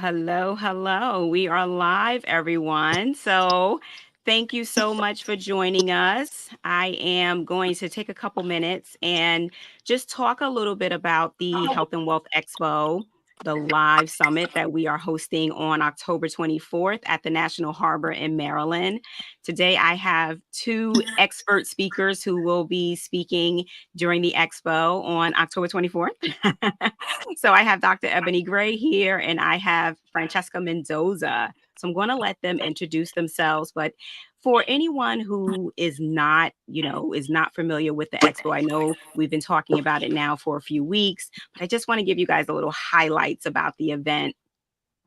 Hello, hello. We are live, everyone. So, thank you so much for joining us. I am going to take a couple minutes and just talk a little bit about the Health and Wealth Expo, the live summit that we are hosting on October 24th at the National Harbor in Maryland. Today, I have two expert speakers who will be speaking during the expo on October 24th. So I have Dr. Ebony Gray here and I have Francesca Mendoza. So I'm going to let them introduce themselves. But for anyone who is not familiar with the expo, I know we've been talking about it now for a few weeks, but I just want to give you guys a little highlights about the event.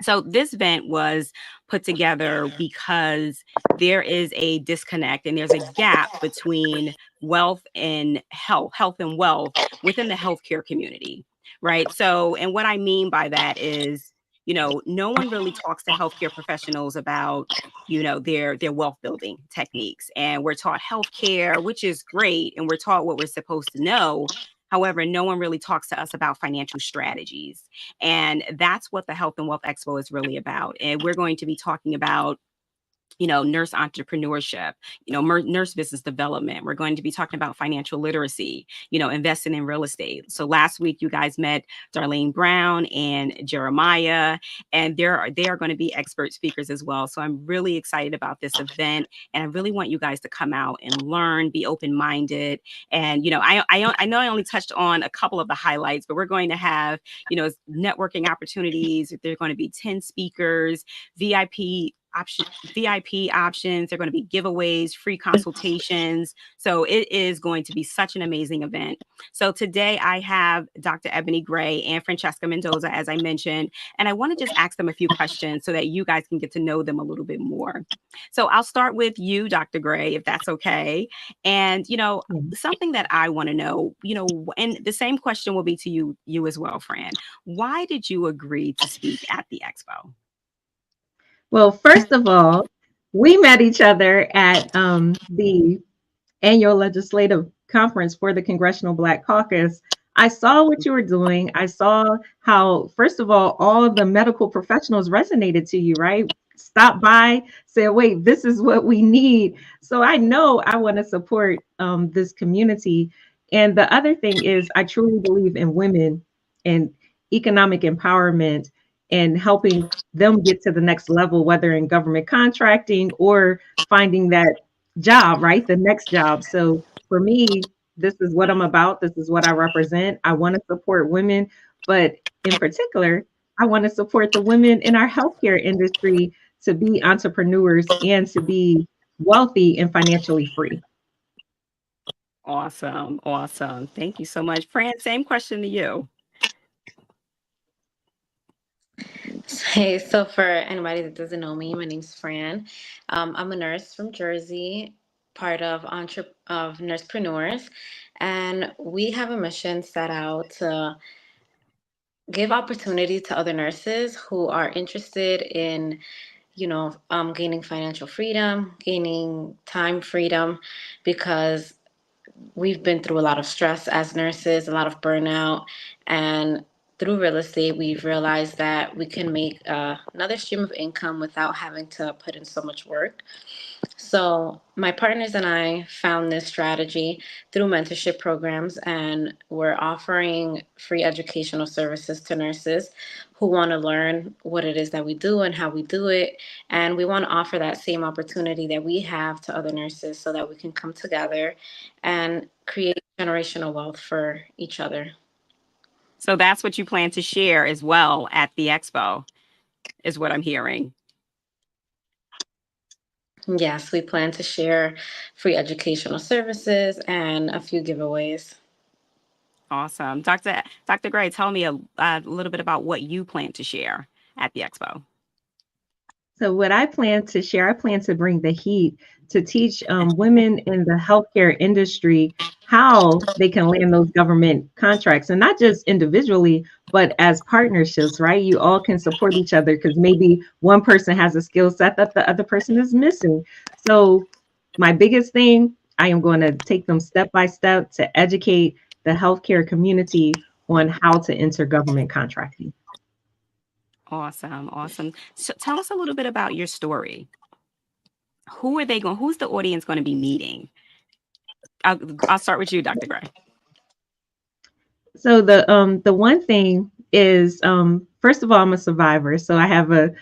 So this event was put together because there is a disconnect and there's a gap between wealth and health and wealth within the healthcare community, right? So, and what I mean by that is, no one really talks to healthcare professionals about, their wealth building techniques. And we're taught healthcare, which is great, and we're taught what we're supposed to know. However, no one really talks to us about financial strategies. And that's what the Health and Wealth Expo is really about. And we're going to be talking about nurse entrepreneurship, nurse business development. We're going to be talking about financial literacy, investing in real estate. So last week, you guys met Darlene Brown and Jeremiah, and they are going to be expert speakers as well. So I'm really excited about this event, and I really want you guys to come out and learn, be open-minded. And, I know I only touched on a couple of the highlights, but we're going to have, networking opportunities. There are going to be 10 speakers, VIP options. They're going to be giveaways, free consultations. So it is going to be such an amazing event. So today I have Dr. Ebony Gray and Francesca Mendoza, as I mentioned, and I want to just ask them a few questions so that you guys can get to know them a little bit more. So I'll start with you, Dr. Gray, if that's okay. And, something that I want to know, and the same question will be to you as well, Fran. Why did you agree to speak at the expo? Well, first of all, we met each other at the annual legislative conference for the Congressional Black Caucus. I saw what you were doing. I saw how, first of all the medical professionals resonated to you, right? Stop by, said, wait, this is what we need. So I know I want to support this community. And the other thing is, I truly believe in women and economic empowerment and helping them get to the next level, whether in government contracting or finding that job, right? The next job. So for me, this is what I'm about. This is what I represent. I want to support women, but in particular, I want to support the women in our healthcare industry to be entrepreneurs and to be wealthy and financially free. Awesome. Awesome. Thank you so much. Fran, same question to you. Hey, so for anybody that doesn't know me, my name's Fran. I'm a nurse from Jersey, part of Nursepreneurs, and we have a mission set out to give opportunity to other nurses who are interested in, gaining financial freedom, gaining time freedom, because we've been through a lot of stress as nurses, a lot of burnout, and through real estate, we've realized that we can make another stream of income without having to put in so much work. So, my partners and I found this strategy through mentorship programs, and we're offering free educational services to nurses who want to learn what it is that we do and how we do it. And we want to offer that same opportunity that we have to other nurses so that we can come together and create generational wealth for each other. So that's what you plan to share as well at the expo, is what I'm hearing. Yes, we plan to share free educational services and a few giveaways. Awesome. Dr. Gray, tell me a little bit about what you plan to share at the expo. So what I plan to share, I plan to bring the heat to teach women in the healthcare industry how they can land those government contracts, and not just individually, but as partnerships, right? You all can support each other because maybe one person has a skill set that the other person is missing. So my biggest thing, I am going to take them step by step to educate the healthcare community on how to enter government contracting. Awesome. Awesome. So tell us a little bit about your story. Who are they going? Who's the audience going to be meeting? I'll, I'll start with you, Dr. Gray. So the one thing is, first of all, I'm a survivor, so I have a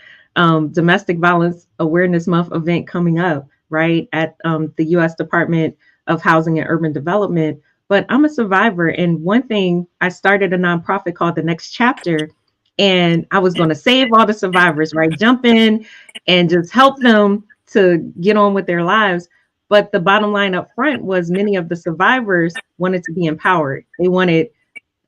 domestic violence awareness month event coming up, right, at the U.S. Department of Housing and Urban Development. But I'm a survivor, and one thing, I started a nonprofit called The Next Chapter, and I was going to save all the survivors, right, jump in and just help them to get on with their lives. But the bottom line up front was many of the survivors wanted to be empowered. They wanted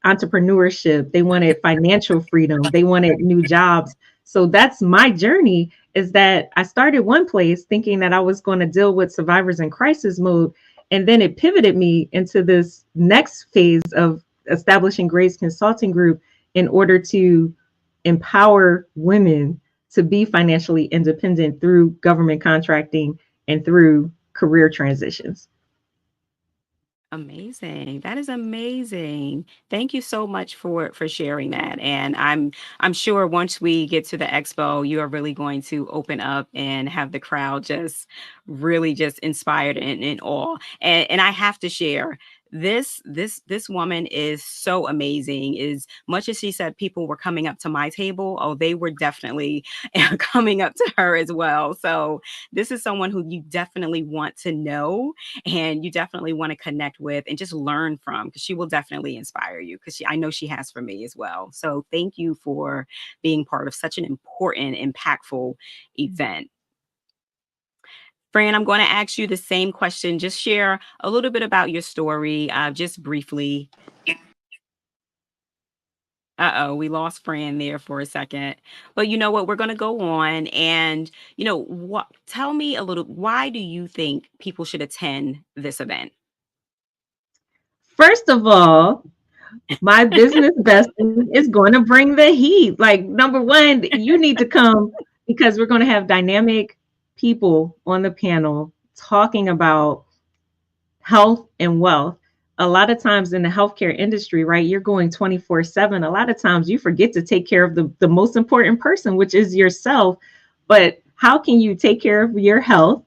entrepreneurship, they wanted financial freedom, they wanted new jobs. So that's my journey, is that I started one place thinking that I was going to deal with survivors in crisis mode, and then it pivoted me into this next phase of establishing Grace Consulting Group in order to empower women to be financially independent through government contracting and through career transitions. Amazing. That is amazing. Thank you so much for sharing that. And I'm sure once we get to the expo, you are really going to open up and have the crowd just really just inspired and in awe. And I have to share, this woman is so amazing. As much as she said people were coming up to my table, oh, they were definitely coming up to her as well. So this is someone who you definitely want to know, and you definitely want to connect with and just learn from, because she will definitely inspire you, because I know she has for me as well. So thank you for being part of such an important, impactful event. Fran, I'm going to ask you the same question. Just share a little bit about your story, just briefly. Uh-oh, we lost Fran there for a second. But you know what? We're going to go on, and what, tell me a little, why do you think people should attend this event? First of all, my business bestie is going to bring the heat. Like, number one, you need to come because we're going to have dynamic people on the panel talking about health and wealth. A lot of times in the healthcare industry, right, you're going 24/7. A lot of times you forget to take care of the most important person, which is yourself. But how can you take care of your health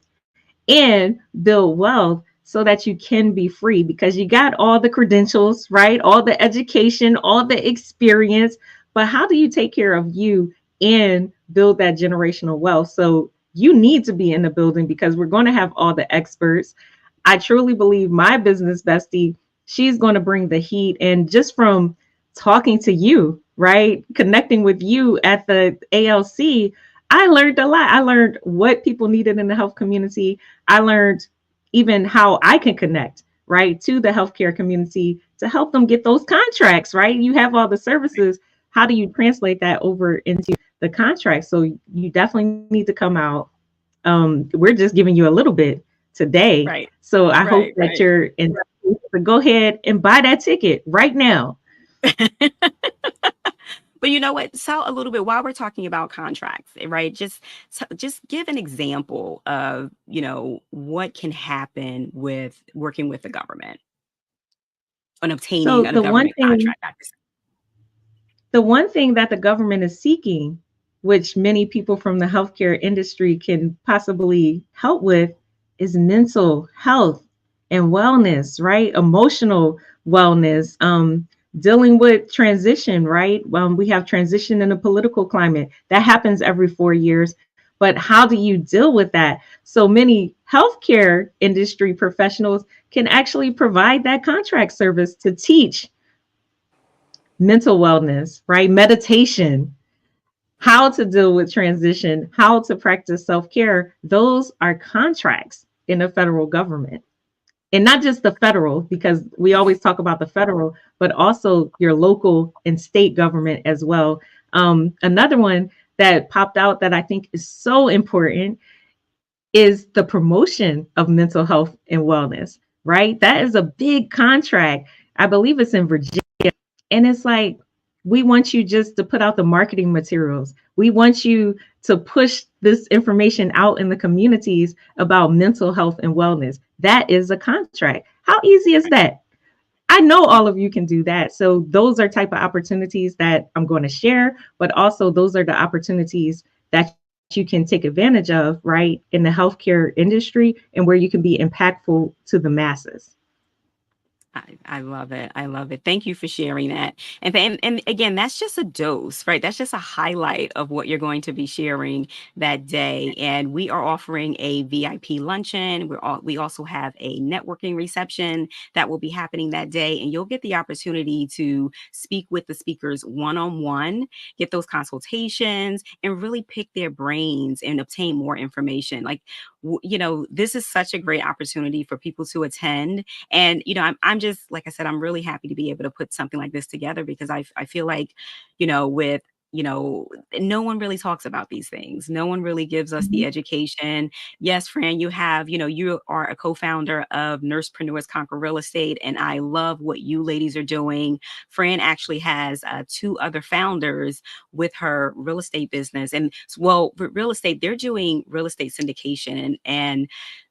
and build wealth so that you can be free? Because you got all the credentials, right? All the education, all the experience. But how do you take care of you and build that generational wealth? So you need to be in the building because we're going to have all the experts. I truly believe my business bestie, she's going to bring the heat. And just from talking to you, right, connecting with you at the ALC, I learned a lot. I learned what people needed in the health community. I learned even how I can connect, right, to the healthcare community to help them get those contracts, right? You have all the services. How do you translate that over into the contract? So you definitely need to come out. We're just giving you a little bit today. Right. So I hope Right. that Right. you're in. So go ahead and buy that ticket right now. But you know what? So a little bit while we're talking about contracts, right? Just give an example of, what can happen with working with the government on So obtaining a government contract. the one thing that the government is seeking, which many people from the healthcare industry can possibly help with, is mental health and wellness, right? Emotional wellness, dealing with transition, right? We have transition in the political climate that happens every 4 years. But how do you deal with that? So many healthcare industry professionals can actually provide that contract service to teach mental wellness, right? Meditation, how to deal with transition, how to practice self care. Those are contracts in the federal government. And not just the federal, because we always talk about the federal, but also your local and state government as well. Another one that popped out that I think is so important is the promotion of mental health and wellness, right? That is a big contract. I believe it's in Virginia. And it's like, we want you just to put out the marketing materials. We want you to push this information out in the communities about mental health and wellness. That is a contract. How easy is that? I know all of you can do that. So those are type of opportunities that I'm going to share, but also those are the opportunities that you can take advantage of, right, in the healthcare industry and where you can be impactful to the masses. I love it. I love it. Thank you for sharing that. And again, that's just a dose, right? That's just a highlight of what you're going to be sharing that day. And we are offering a VIP luncheon. We also have a networking reception that will be happening that day. And you'll get the opportunity to speak with the speakers one-on-one, get those consultations, and really pick their brains and obtain more information. Like, this is such a great opportunity for people to attend. And I'm just, like I said, I'm really happy to be able to put something like this together, because I feel like, with you know no one really talks about these things. No one really gives us the Mhm. education. Yes, Fran, you are a co-founder of Nursepreneurs Conquer Real Estate, and I love what you ladies are doing. Fran actually has two other founders with her real estate business. And well, with real estate, they're doing real estate syndication. And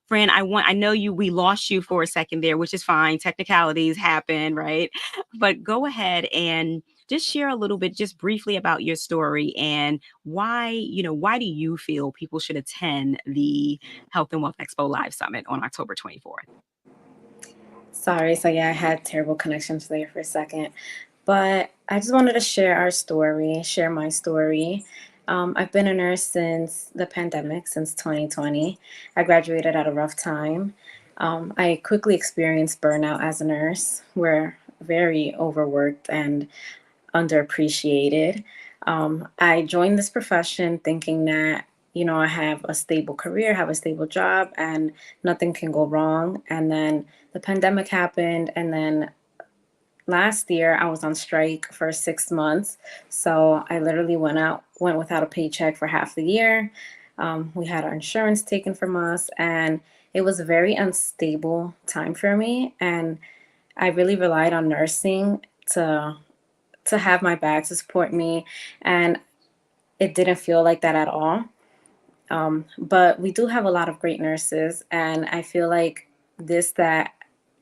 Fran, I know we lost you for a second there, which is fine. Technicalities happen, right? But go ahead and just share a little bit, just briefly, about your story and why do you feel people should attend the Health and Wealth Expo Live Summit on October 24th? Sorry, so yeah, I had terrible connections there for a second. But I just wanted to share our story, share my story. I've been a nurse since the pandemic, since 2020. I graduated at a rough time. I quickly experienced burnout as a nurse. We're very overworked and underappreciated. I joined this profession thinking that, I have a stable career, have a stable job, and nothing can go wrong. And then the pandemic happened, and then last year I was on strike for 6 months. So I literally went without a paycheck for half the year. We had our insurance taken from us, and it was a very unstable time for me. And I really relied on nursing to have my back to support me, and it didn't feel like that at all. But we do have a lot of great nurses, and I feel like this that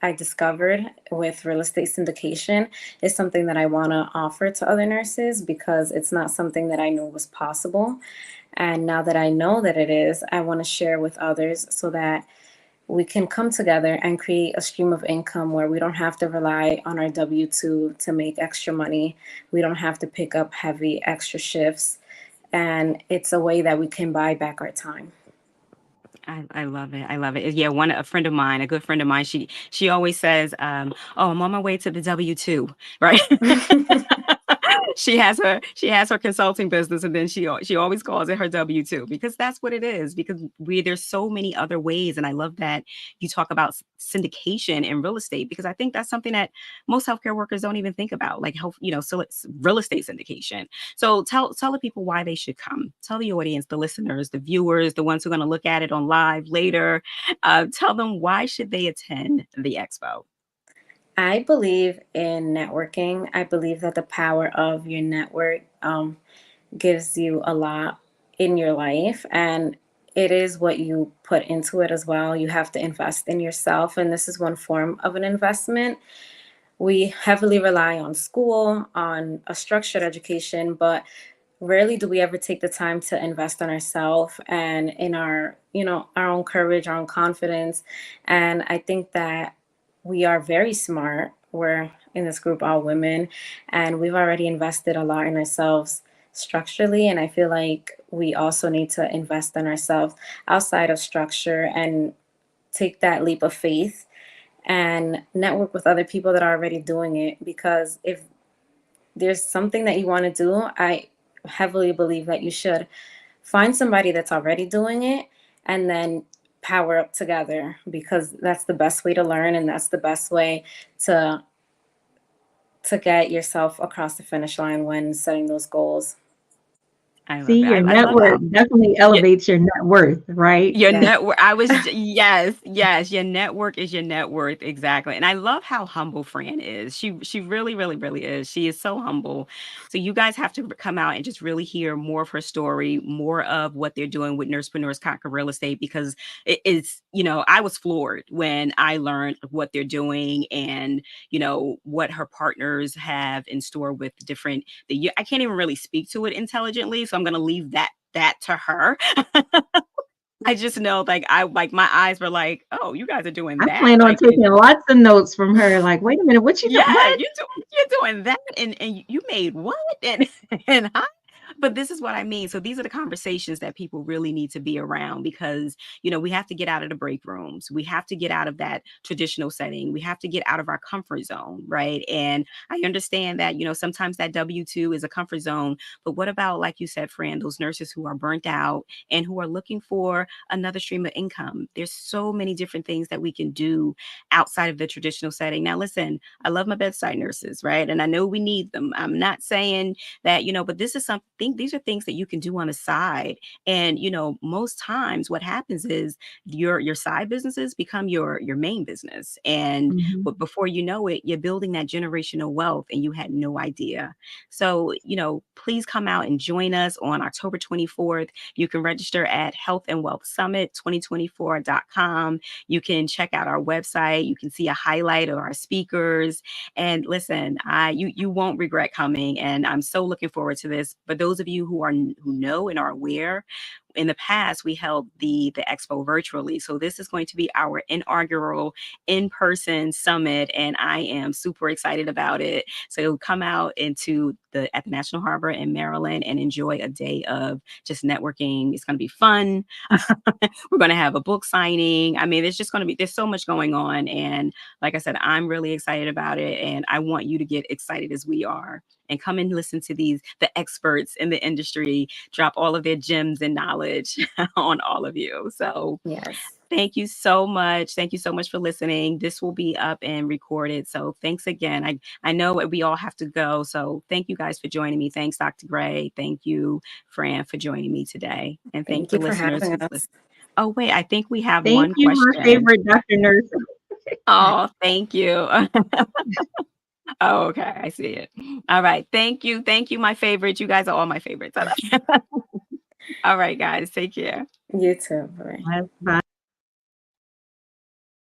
I discovered with real estate syndication is something that I want to offer to other nurses, because it's not something that I knew was possible. And now that I know that it is, I want to share with others so that we can come together and create a stream of income where we don't have to rely on our W 2 to make extra money. We don't have to pick up heavy extra shifts. And it's a way that we can buy back our time. I love it. I love it. Yeah, a friend of mine, a good friend of mine, she always says, "Oh, I'm on my way to the W-2," right? She has her consulting business, and then she always calls it her W-2, because that's what it is. Because there's so many other ways, and I love that you talk about syndication in real estate, because I think that's something that most healthcare workers don't even think about, like health, so it's real estate syndication. So tell the people why they should come. Tell the audience, the listeners, the viewers, the ones who are going to look at it on live later. Tell them, why should they attend the expo? I believe in networking. I believe that the power of your network gives you a lot in your life. And it is what you put into it as well. You have to invest in yourself. And this is one form of an investment. We heavily rely on school, on a structured education, but rarely do we ever take the time to invest in ourselves and in our own courage, our own confidence. And I think that we are very smart. We're in this group all women, and we've already invested a lot in ourselves structurally. And I feel like we also need to invest in ourselves outside of structure and take that leap of faith and network with other people that are already doing it. Because if there's something that you want to do, I heavily believe that you should find somebody that's already doing it and then power up together, because that's the best way to learn, and that's the best way to to get yourself across the finish line when setting those goals. I love See, it. your I love network how definitely yeah, elevates your net worth, right? your Yeah. network. Yes, yes. Your network is your net worth, exactly. And I love how humble Fran is. She really, really, really is. She is so humble. So you guys have to come out and just really hear more of her story, more of what they're doing with Nursepreneurs Conquer Real Estate, because it is, I was floored when I learned what they're doing and what her partners have in store with different. I can't even really speak to it intelligently, so I'm going to leave that to her. I just know, like my eyes were like, "Oh, you guys are doing I that." plan on Like, taking lots of notes from her. Like, wait a minute, what you doing? yeah, What? you're doing that, and you made what? And and how? But this is what I mean. So these are the conversations that people really need to be around, because we have to get out of the break rooms. We have to get out of that traditional setting. We have to get out of our comfort zone, right? And I understand that sometimes that W-2 is a comfort zone, but what about, like you said, Fran, those nurses who are burnt out and who are looking for another stream of income? There's so many different things that we can do outside of the traditional setting. Now, listen, I love my bedside nurses, right? And I know we need them. I'm not saying that, but this is something, these are things that you can do on the side. And, most times what happens is your side businesses become your main business. And Mhm. but before you know it, you're building that generational wealth and you had no idea. So, please come out and join us on October 24th. You can register at Health and Wealth Summit 2024.com. You can check out our website. You can see a highlight of our speakers. And listen, you won't regret coming. And I'm so looking forward to this. But those of you who know and are aware, in the past we held the expo virtually, so this is going to be our inaugural in-person summit, and I am super excited about it. So come out at the National Harbor in Maryland and enjoy a day of just networking. It's going to be fun. We're going to have a book signing. I mean, there's so much going on. And like I said, I'm really excited about it. And I want you to get excited as we are, and come and listen to the experts in the industry drop all of their gems and knowledge on all of you. So Yes. thank you so much. Thank you so much for listening. This will be up and recorded. So thanks again. I know we all have to go. So thank you guys for joining me. Thanks, Dr. Gray. Thank you, Fran, for joining me today. And thank Thank the you for listeners having who's us. listening. Oh, wait, I think we have Thank one you, my question. favorite Dr. Nurse. Oh, thank you. Oh, okay. I see it. All right. Thank you. Thank you, my favorite. You guys are all my favorites. All right, guys. Take care. You too. Bye. Bye.